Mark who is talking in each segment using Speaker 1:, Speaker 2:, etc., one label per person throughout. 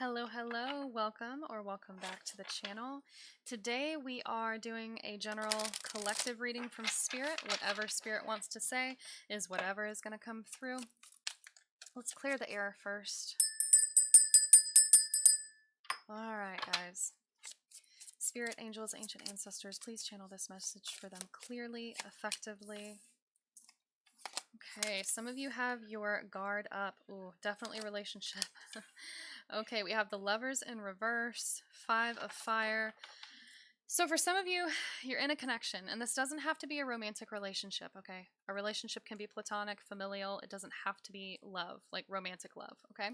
Speaker 1: Hello, hello, welcome or welcome back to the channel. Today we are doing a general collective reading from Spirit. Whatever Spirit wants to say is whatever is going to come through. Let's clear the air first. Alright, guys. Spirit, angels, ancient ancestors, please channel this message for them clearly, effectively. Okay, some of you have your guard up. Ooh, definitely relationship. Okay, we have the Lovers in reverse, Five of Fire. So for some of you, you're in a connection, and this doesn't have to be a romantic relationship, okay? A relationship can be platonic, familial. It doesn't have to be love, like romantic love, okay?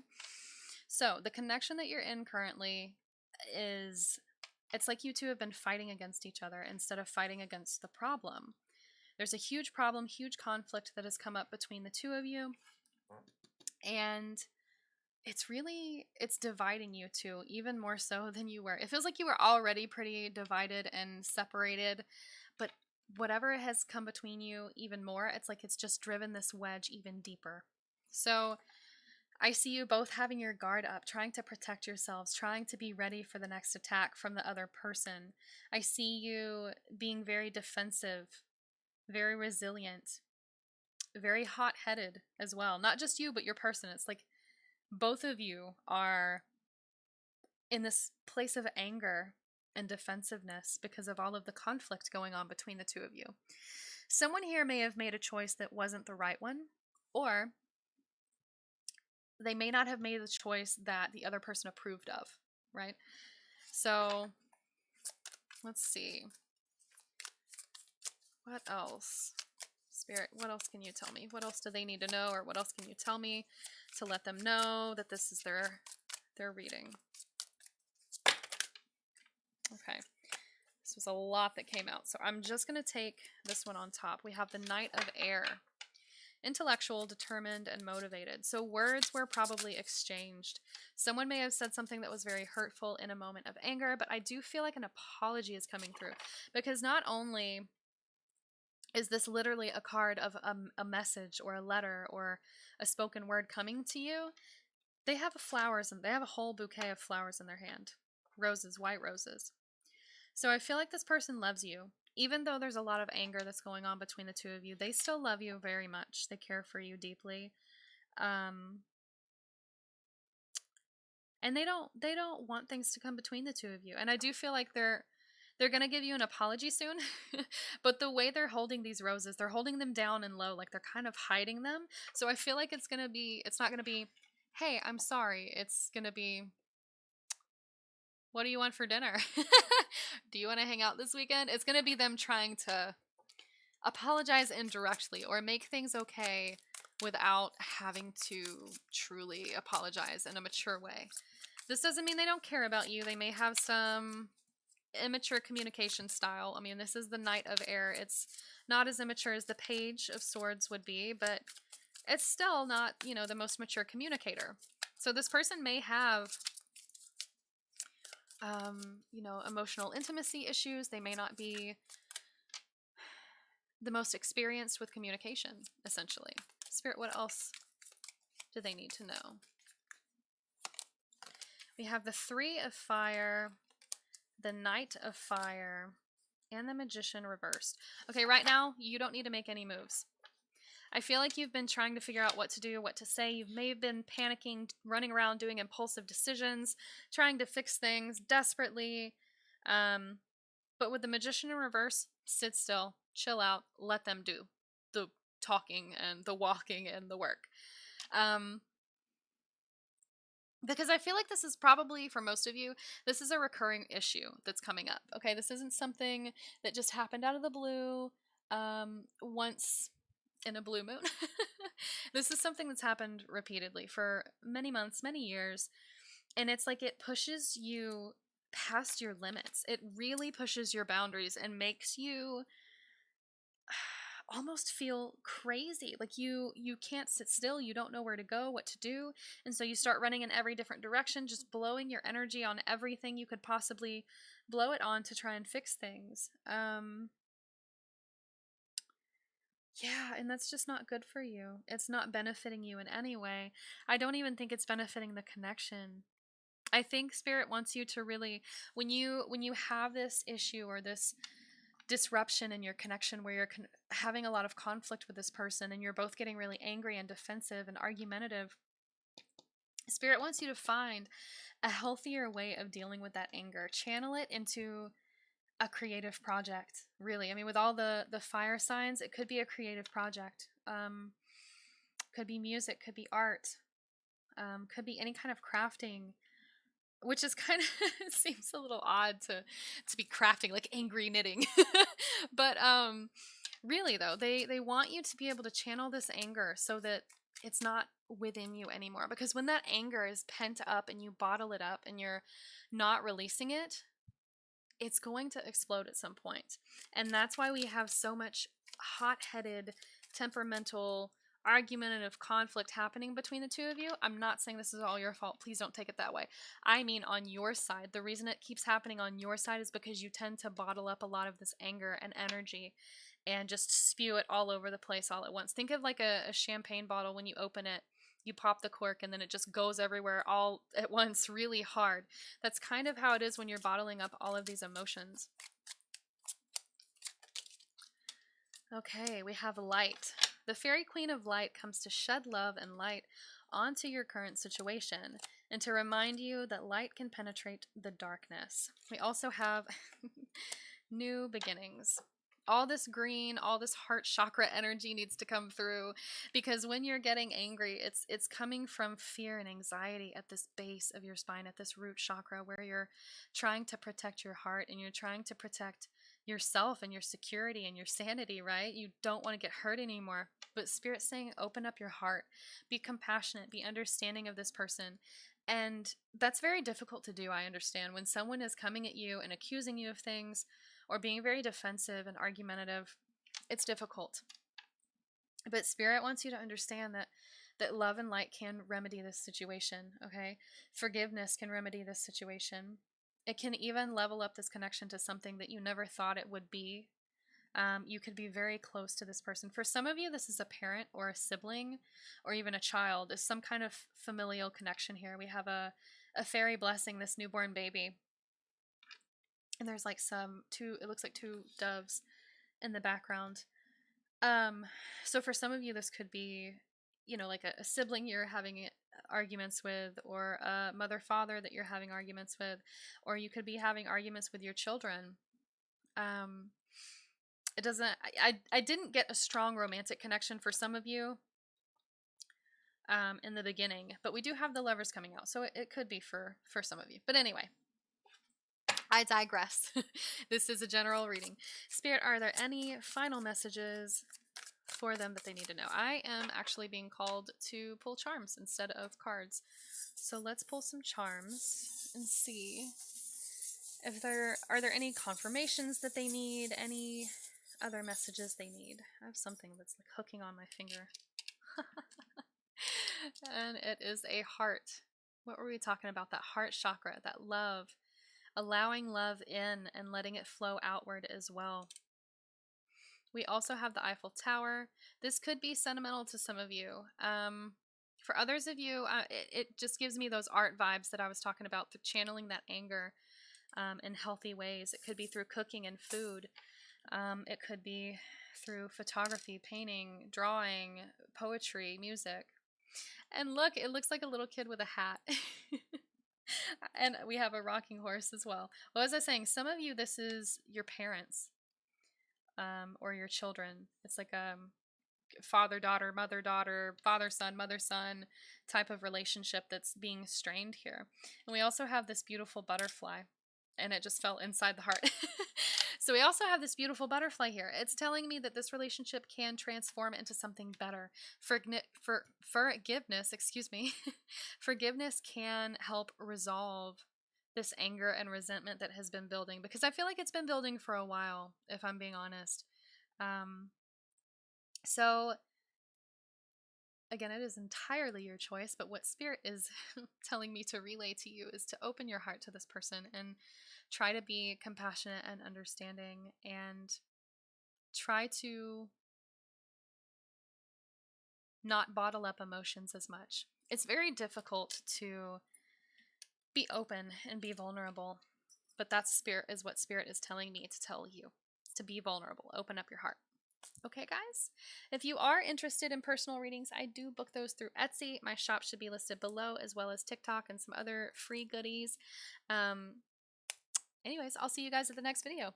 Speaker 1: So the connection that you're in currently it's like you two have been fighting against each other instead of fighting against the problem. There's a huge problem, huge conflict that has come up between the two of you, and it's dividing you two even more so than you were. It feels like you were already pretty divided and separated, but whatever has come between you even more, it's like it's just driven this wedge even deeper. So I see you both having your guard up, trying to protect yourselves, trying to be ready for the next attack from the other person. I see you being very defensive, very resilient, very hot-headed as well. Not just you, but your person. It's like both of you are in this place of anger and defensiveness because of all of the conflict going on between the two of you. Someone here may have made a choice that wasn't the right one, or they may not have made the choice that the other person approved of, right? So let's see. What else? Spirit, what else can you tell me? What else do they need to know, or what else can you tell me to let them know that this is their reading? Okay. This was a lot that came out, so I'm just going to take this one on top. We have the Knight of Air. Intellectual, determined, and motivated. So words were probably exchanged. Someone may have said something that was very hurtful in a moment of anger, but I do feel like an apology is coming through. Because not only is this literally a card of a message or a letter or a spoken word coming to you, they have flowers and they have a whole bouquet of flowers in their hand. Roses, white roses. So I feel like this person loves you. Even though there's a lot of anger that's going on between the two of you, they still love you very much. They care for you deeply. And they don't want things to come between the two of you. And I do feel like they're going to give you an apology soon. But the way they're holding these roses, they're holding them down and low, like they're kind of hiding them. So I feel like it's not going to be, "Hey, I'm sorry." It's going to be, "What do you want for dinner? Do you want to hang out this weekend?" It's going to be them trying to apologize indirectly or make things okay without having to truly apologize in a mature way. This doesn't mean they don't care about you. They may have some immature communication style. I mean, this is the Knight of Air. It's not as immature as the Page of Swords would be, but it's still not, the most mature communicator. So this person may have emotional intimacy issues. They may not be the most experienced with communication, essentially. Spirit, what else do they need to know? We have the Three of Fire, the Knight of Fire, and the Magician reversed. Okay, right now, you don't need to make any moves. I feel like you've been trying to figure out what to do, what to say. You may have been panicking, running around doing impulsive decisions, trying to fix things desperately. But with the Magician in reverse, sit still, chill out, let them do the talking and the walking and the work. Because I feel like this is probably, for most of you, this is a recurring issue that's coming up. Okay, this isn't something that just happened out of the blue once in a blue moon. This is something that's happened repeatedly for many months, many years, and it's like it pushes you past your limits. It really pushes your boundaries and makes you almost feel crazy. Like you can't sit still. You don't know where to go, what to do, and so you start running in every different direction, just blowing your energy on everything you could possibly blow it on to try and fix things. Yeah, and that's just not good for you. It's not benefiting you in any way. I don't even think it's benefiting the connection. I think Spirit wants you to really, when you have this issue or this disruption in your connection where you're having a lot of conflict with this person and you're both getting really angry and defensive and argumentative, Spirit wants you to find a healthier way of dealing with that anger. Channel it into a creative project, really. I mean, with all the fire signs, it could be a creative project. Could be music, could be art, could be any kind of crafting, which is kind of it seems a little odd to be crafting like angry knitting. But really though, they want you to be able to channel this anger so that it's not within you anymore, because when that anger is pent up and you bottle it up and you're not releasing it, it's going to explode at some point. And that's why we have so much hot-headed, temperamental, argumentative conflict happening between the two of you. I'm not saying this is all your fault. Please don't take it that way. I mean on your side. The reason it keeps happening on your side is because you tend to bottle up a lot of this anger and energy and just spew it all over the place all at once. Think of like a champagne bottle. When you open it, you pop the cork and then it just goes everywhere all at once really hard. That's kind of how it is when you're bottling up all of these emotions. Okay, we have light. The Fairy Queen of Light comes to shed love and light onto your current situation and to remind you that light can penetrate the darkness. We also have new beginnings. All this green, all this heart chakra energy needs to come through, because when you're getting angry, it's coming from fear and anxiety at this base of your spine, at this root chakra, where you're trying to protect your heart and you're trying to protect yourself and your security and your sanity, right? You don't want to get hurt anymore. But Spirit's saying, open up your heart, be compassionate, be understanding of this person. And that's very difficult to do, I understand. When someone is coming at you and accusing you of things or being very defensive and argumentative, it's difficult. But Spirit wants you to understand that love and light can remedy this situation, okay? Forgiveness can remedy this situation. It can even level up this connection to something that you never thought it would be. You could be very close to this person. For some of you, this is a parent or a sibling or even a child. There's some kind of familial connection here. We have a fairy blessing this newborn baby. And there's like it looks like two doves in the background. So for some of you, this could be, like a sibling you're having arguments with, or a mother-father that you're having arguments with, or you could be having arguments with your children. It doesn't, I didn't get a strong romantic connection for some of you in the beginning, but we do have the Lovers coming out, so it could be for some of you. But anyway, I digress. This is a general reading. Spirit, are there any final messages for them that they need to know? I am actually being called to pull charms instead of cards. So let's pull some charms and see if are there any confirmations that they need, any other messages they need. I have something that's like hooking on my finger. And it is a heart. What were we talking about? That heart chakra, that love. Allowing love in and letting it flow outward as well. We also have the Eiffel Tower. This could be sentimental to some of you. For others of you, it just gives me those art vibes that I was talking about, channeling that anger in healthy ways. It could be through cooking and food. It could be through photography, painting, drawing, poetry, music. And look, it looks like a little kid with a hat. And we have a rocking horse as well. What was I saying? Some of you, this is your parents or your children. It's like a father-daughter, mother-daughter, father-son, mother-son type of relationship that's being strained here. And we also have this beautiful butterfly, and it just fell inside the heart. So we also have this beautiful butterfly here. It's telling me that this relationship can transform into something better. Forgiveness, excuse me, forgiveness can help resolve this anger and resentment that has been building, because I feel like it's been building for a while, if I'm being honest. So again, it is entirely your choice, but what Spirit is telling me to relay to you is to open your heart to this person and try to be compassionate and understanding, and try to not bottle up emotions as much. It's very difficult to be open and be vulnerable. But that's spirit is what spirit is telling me to tell you, to be vulnerable, open up your heart. Okay, guys, if you are interested in personal readings, I do book those through Etsy. My shop should be listed below, as well as TikTok and some other free goodies. Anyways, I'll see you guys at the next video.